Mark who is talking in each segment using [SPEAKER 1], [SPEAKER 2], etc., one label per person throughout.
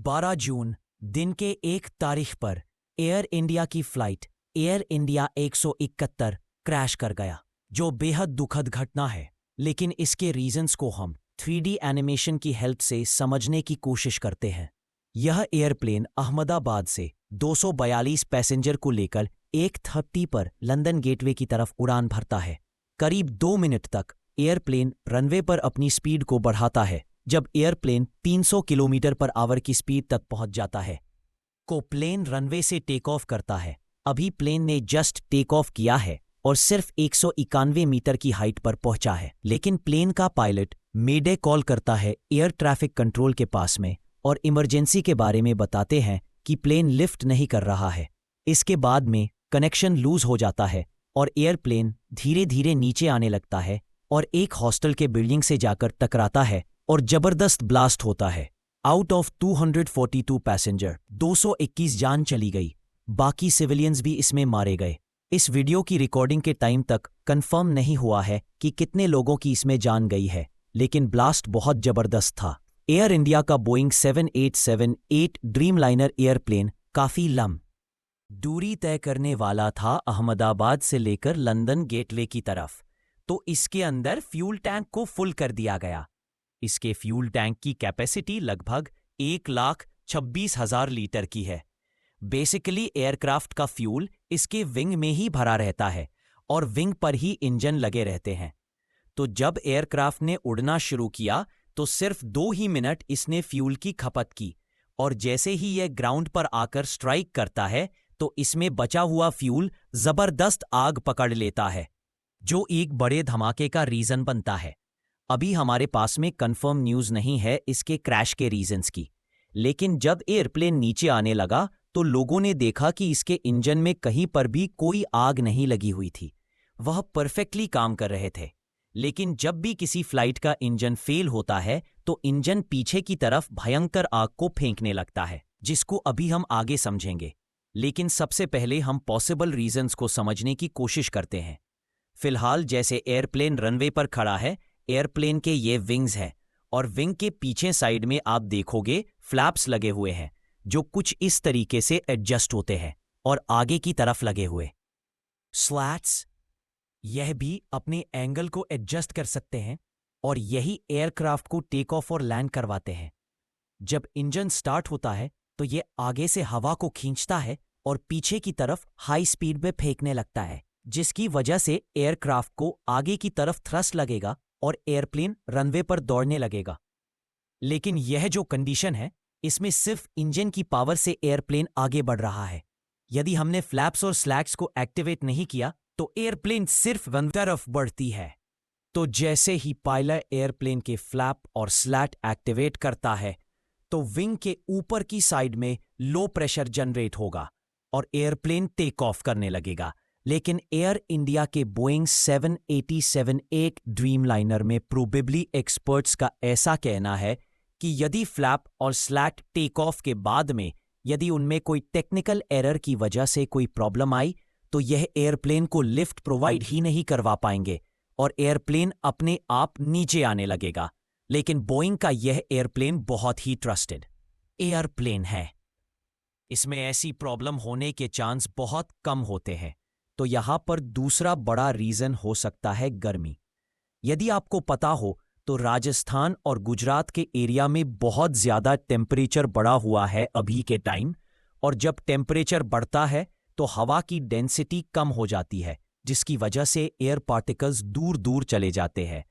[SPEAKER 1] 12 जून दिन के 1 तारीख पर एयर इंडिया की फ्लाइट एयर इंडिया 171 क्रैश कर गया, जो बेहद दुखद घटना है। लेकिन इसके रीजंस को हम 3D एनिमेशन की हेल्प से समझने की कोशिश करते हैं। यह एयरप्लेन अहमदाबाद से 242 पैसेंजर को लेकर 1:30 पर लंदन गेटवे की तरफ उड़ान भरता है। करीब 2 मिनट तक एयरप्लेन रनवे पर अपनी स्पीड को बढ़ाता है। जब एयरप्लेन 300 किलोमीटर पर आवर की स्पीड तक पहुंच जाता है को प्लेन रनवे से टेक ऑफ करता है। अभी प्लेन ने जस्ट टेक ऑफ किया है और सिर्फ 191 मीटर की हाइट पर पहुंचा है, लेकिन प्लेन का पायलट मेडे कॉल करता है एयर ट्रैफिक कंट्रोल के पास में और इमरजेंसी के बारे में बताते हैं कि प्लेन लिफ्ट नहीं कर रहा है। इसके बाद में कनेक्शन लूज हो जाता है और एयरप्लेन धीरे धीरे नीचे आने लगता है और एक हॉस्टल के बिल्डिंग से जाकर टकराता है और जबरदस्त ब्लास्ट होता है। आउट ऑफ 242 पैसेंजर 221 जान चली गई, बाकी सिविलियंस भी इसमें मारे गए। इस वीडियो की रिकॉर्डिंग के टाइम तक कंफर्म नहीं हुआ है कि कितने लोगों की इसमें जान गई है, लेकिन ब्लास्ट बहुत जबरदस्त था। एयर इंडिया का बोइंग 7878 ड्रीमलाइनर एयरप्लेन काफी लंबी दूरी तय करने वाला था अहमदाबाद से लेकर लंदन गेटवे की तरफ, तो इसके अंदर फ्यूल टैंक को फुल कर दिया गया। इसके फ्यूल टैंक की कैपेसिटी लगभग 1,26,000 लीटर की है। बेसिकली एयरक्राफ्ट का फ्यूल इसके विंग में ही भरा रहता है और विंग पर ही इंजन लगे रहते हैं। तो जब एयरक्राफ्ट ने उड़ना शुरू किया तो सिर्फ 2 ही मिनट इसने फ्यूल की खपत की, और जैसे ही यह ग्राउंड पर आकर स्ट्राइक करता है तो इसमें बचा हुआ फ्यूल जबरदस्त आग पकड़ लेता है, जो एक बड़े धमाके का रीजन बनता है। अभी हमारे पास में कंफर्म न्यूज नहीं है इसके क्रैश के रीजंस की, लेकिन जब एयरप्लेन नीचे आने लगा तो लोगों ने देखा कि इसके इंजन में कहीं पर भी कोई आग नहीं लगी हुई थी। वह परफेक्टली काम कर रहे थे। लेकिन जब भी किसी फ्लाइट का इंजन फेल होता है तो इंजन पीछे की तरफ भयंकर आग को फेंकने लगता है, जिसको अभी हम आगे समझेंगे। लेकिन सबसे पहले हम पॉसिबल रीजंस को समझने की कोशिश करते हैं। फिलहाल जैसे एयरप्लेन रनवे पर खड़ा है, एयरप्लेन के ये विंग्स हैं और विंग के पीछे साइड में आप देखोगे फ्लैप्स लगे हुए हैं, जो कुछ इस तरीके से एडजस्ट होते हैं और आगे की तरफ लगे हुए स्लैट्स यह भी अपने एंगल को एडजस्ट कर सकते हैं और यही एयरक्राफ्ट को टेक ऑफ और लैंड करवाते हैं। जब इंजन स्टार्ट होता है तो यह आगे से हवा को खींचता है और पीछे की तरफ हाई स्पीड में फेंकने लगता है, जिसकी वजह से एयरक्राफ्ट को आगे की तरफ थ्रस्ट लगेगा और एयरप्लेन रनवे पर दौड़ने लगेगा। लेकिन यह जो कंडीशन है, इसमें सिर्फ इंजन की पावर से एयरप्लेन आगे बढ़ रहा है। यदि हमने फ्लैप्स और स्लैट्स को एक्टिवेट नहीं किया तो एयरप्लेन सिर्फ वन तरफ बढ़ती है। तो जैसे ही पायलट एयरप्लेन के फ्लैप और स्लैट एक्टिवेट करता है तो विंग के ऊपर की साइड में लो प्रेशर जनरेट होगा और एयरप्लेन टेक ऑफ करने लगेगा। लेकिन एयर इंडिया के बोइंग 7878 ड्रीमलाइनर में प्रोबेबली एक्सपर्ट्स का ऐसा कहना है कि यदि फ्लैप और स्लैट टेक ऑफ के बाद में यदि उनमें कोई टेक्निकल एरर की वजह से कोई प्रॉब्लम आई तो यह एयरप्लेन को लिफ्ट प्रोवाइड ही नहीं करवा पाएंगे और एयरप्लेन अपने आप नीचे आने लगेगा। लेकिन बोइंग का यह एयरप्लेन बहुत ही ट्रस्टेड एयरप्लेन है। इसमें ऐसी प्रॉब्लम होने के चांस बहुत कम होते हैं। तो यहां पर दूसरा बड़ा रीजन हो सकता है गर्मी। यदि आपको पता हो तो राजस्थान और गुजरात के एरिया में बहुत ज्यादा टेम्परेचर बढ़ा हुआ है अभी के टाइम, और जब टेम्परेचर बढ़ता है तो हवा की डेंसिटी कम हो जाती है, जिसकी वजह से एयर पार्टिकल्स दूर दूर चले जाते हैं।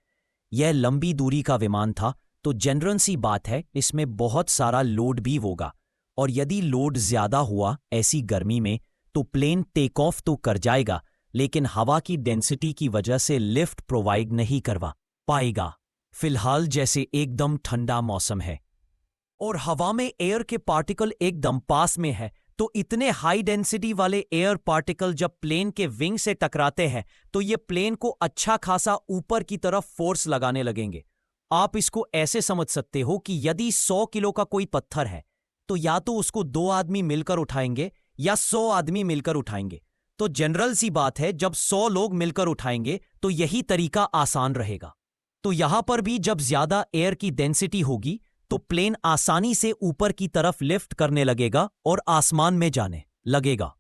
[SPEAKER 1] यह लंबी दूरी का विमान था, तो जनरल सी बात है इसमें बहुत सारा लोड भी होगा, और यदि लोड ज्यादा हुआ ऐसी गर्मी में तो प्लेन टेक ऑफ तो कर जाएगा, लेकिन हवा की डेंसिटी की वजह से लिफ्ट प्रोवाइड नहीं करवा पाएगा। फिलहाल जैसे एकदम ठंडा मौसम है और हवा में एयर के पार्टिकल एकदम पास में है, तो इतने हाई डेंसिटी वाले एयर पार्टिकल जब प्लेन के विंग से टकराते हैं तो ये प्लेन को अच्छा खासा ऊपर की तरफ फोर्स लगाने लगेंगे। आप इसको ऐसे समझ सकते हो कि यदि 100 किलो का कोई पत्थर है तो या तो उसको 2 आदमी मिलकर उठाएंगे या 100 आदमी मिलकर उठाएंगे। तो जनरल सी बात है, जब 100 लोग मिलकर उठाएंगे तो यही तरीका आसान रहेगा। तो यहां पर भी जब ज्यादा एयर की डेंसिटी होगी तो प्लेन आसानी से ऊपर की तरफ लिफ्ट करने लगेगा और आसमान में जाने लगेगा।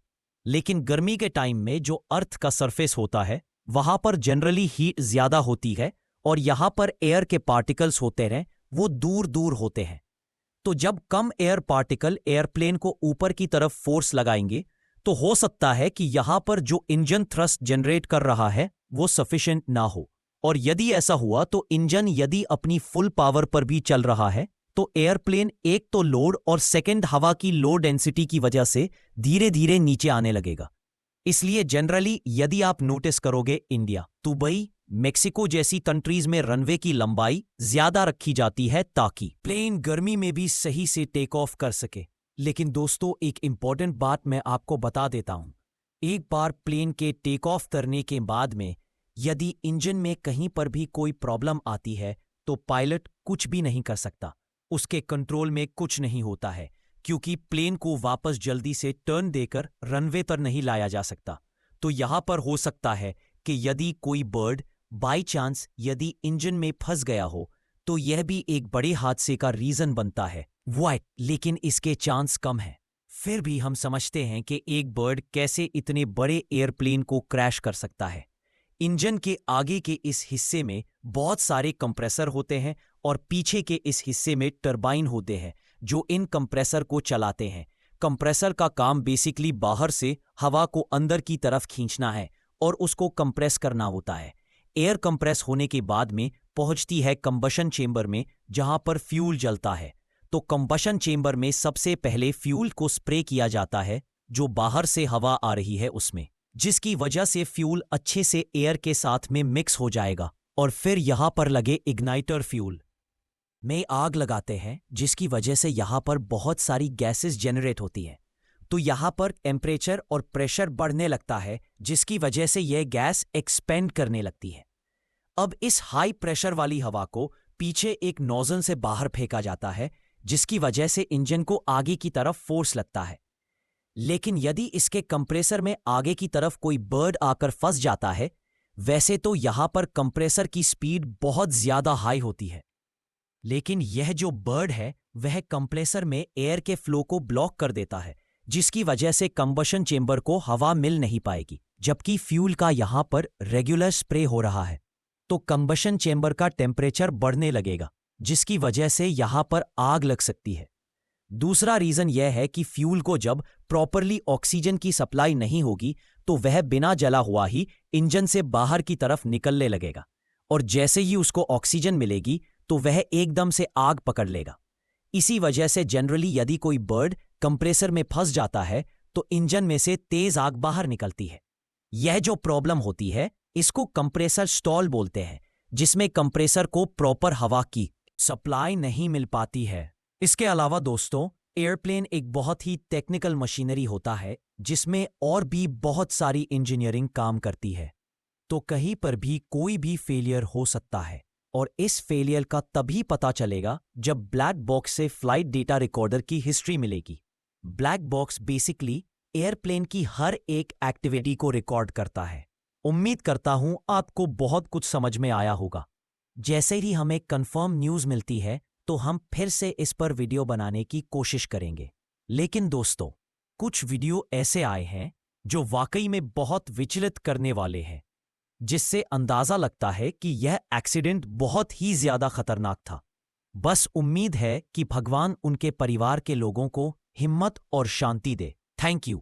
[SPEAKER 1] लेकिन गर्मी के टाइम में जो अर्थ का सरफेस होता है वहां पर जनरली हीट ज्यादा होती है और यहां पर एयर के पार्टिकल्स होते हैं वो दूर दूर होते हैं। तो जब कम एयर पार्टिकल एयरप्लेन को ऊपर की तरफ फोर्स लगाएंगे तो हो सकता है कि यहां पर जो इंजन थ्रस्ट जनरेट कर रहा है वो सफिशिएंट ना हो, और यदि ऐसा हुआ तो इंजन यदि अपनी फुल पावर पर भी चल रहा है तो एयरप्लेन एक तो लोड और सेकंड हवा की लो डेंसिटी की वजह से धीरे धीरे नीचे आने लगेगा। इसलिए जनरली यदि आप नोटिस करोगे इंडिया, दुबई, मेक्सिको जैसी कंट्रीज में रनवे की लंबाई ज्यादा रखी जाती है ताकि प्लेन गर्मी में भी सही से टेक ऑफ कर सके। लेकिन दोस्तों एक इंपॉर्टेंट बात मैं आपको बता देता हूं, एक बार प्लेन के टेक ऑफ करने के बाद में यदि इंजन में कहीं पर भी कोई प्रॉब्लम आती है तो पायलट कुछ भी नहीं कर सकता, उसके कंट्रोल में कुछ नहीं होता है, क्योंकि प्लेन को वापस जल्दी से टर्न देकर रनवे पर नहीं लाया जा सकता। तो यहां पर हो सकता है कि यदि कोई बर्ड बाई चांस यदि इंजन में फंस गया हो तो यह भी एक बड़े हादसे का रीजन बनता है वाइट, लेकिन इसके चांस कम है। फिर भी हम समझते हैं कि एक बर्ड कैसे इतने बड़े एयरप्लेन को क्रैश कर सकता है। इंजन के आगे के इस हिस्से में बहुत सारे कंप्रेसर होते हैं और पीछे के इस हिस्से में टरबाइन होते हैं जो इन कंप्रेसर को चलाते हैं। कंप्रेसर का काम बेसिकली बाहर से हवा को अंदर की तरफ खींचना है और उसको कंप्रेस करना होता है। एयर कंप्रेस होने के बाद में पहुंचती है कंबशन चेंबर में जहां पर फ्यूल जलता है। तो कंबशन चेंबर में सबसे पहले फ्यूल को स्प्रे किया जाता है जो बाहर से हवा आ रही है उसमें, जिसकी वजह से फ्यूल अच्छे से एयर के साथ में मिक्स हो जाएगा और फिर यहां पर लगे इग्नाइटर फ्यूल में आग लगाते हैं, जिसकी वजह से यहां पर बहुत सारी गैसेस जनरेट होती हैं। तो यहां पर टेम्परेचर और प्रेशर बढ़ने लगता है जिसकी वजह से यह गैस एक्सपेंड करने लगती है। अब इस हाई प्रेशर वाली हवा को पीछे एक नोजल से बाहर फेंका जाता है जिसकी वजह से इंजन को आगे की तरफ फोर्स लगता है। लेकिन यदि इसके कंप्रेसर में आगे की तरफ कोई बर्ड आकर फंस जाता है, वैसे तो यहां पर कंप्रेसर की स्पीड बहुत ज्यादा हाई होती है, लेकिन यह जो बर्ड है वह कंप्रेसर में एयर के फ्लो को ब्लॉक कर देता है जिसकी वजह से कंबशन चेंबर को हवा मिल नहीं पाएगी, जबकि फ्यूल का यहां पर रेगुलर स्प्रे हो रहा है। तो कंबशन चेंबर का टेम्परेचर बढ़ने लगेगा जिसकी वजह से यहां पर आग लग सकती है। दूसरा रीजन यह है कि फ्यूल को जब प्रॉपरली ऑक्सीजन की सप्लाई नहीं होगी तो वह बिना जला हुआ ही इंजन से बाहर की तरफ निकलने लगेगा, और जैसे ही उसको ऑक्सीजन मिलेगी तो वह एकदम से आग पकड़ लेगा। इसी वजह से जनरली यदि कोई बर्ड कंप्रेसर में फंस जाता है तो इंजन में से तेज आग बाहर निकलती है। यह जो प्रॉब्लम होती है इसको कंप्रेसर स्टॉल बोलते हैं, जिसमें कंप्रेसर को प्रॉपर हवा की सप्लाई नहीं मिल पाती है। इसके अलावा दोस्तों एयरप्लेन एक बहुत ही टेक्निकल मशीनरी होता है जिसमें और भी बहुत सारी इंजीनियरिंग काम करती है। तो कहीं पर भी कोई भी फेलियर हो सकता है, और इस फेलियर का तभी पता चलेगा जब ब्लैक बॉक्स से फ्लाइट डेटा रिकॉर्डर की हिस्ट्री मिलेगी। ब्लैक बॉक्स बेसिकली एयरप्लेन की हर एक एक्टिविटी को रिकॉर्ड करता है। उम्मीद करता हूं आपको बहुत कुछ समझ में आया होगा। जैसे ही हमें कंफर्म न्यूज़ मिलती है तो हम फिर से इस पर वीडियो बनाने की कोशिश करेंगे। लेकिन दोस्तों कुछ वीडियो ऐसे आए हैं जो वाकई में बहुत विचलित करने वाले हैं, जिससे अंदाजा लगता है कि यह एक्सीडेंट बहुत ही ज्यादा खतरनाक था। बस उम्मीद है कि भगवान उनके परिवार के लोगों को हिम्मत और शांति दे। Thank you.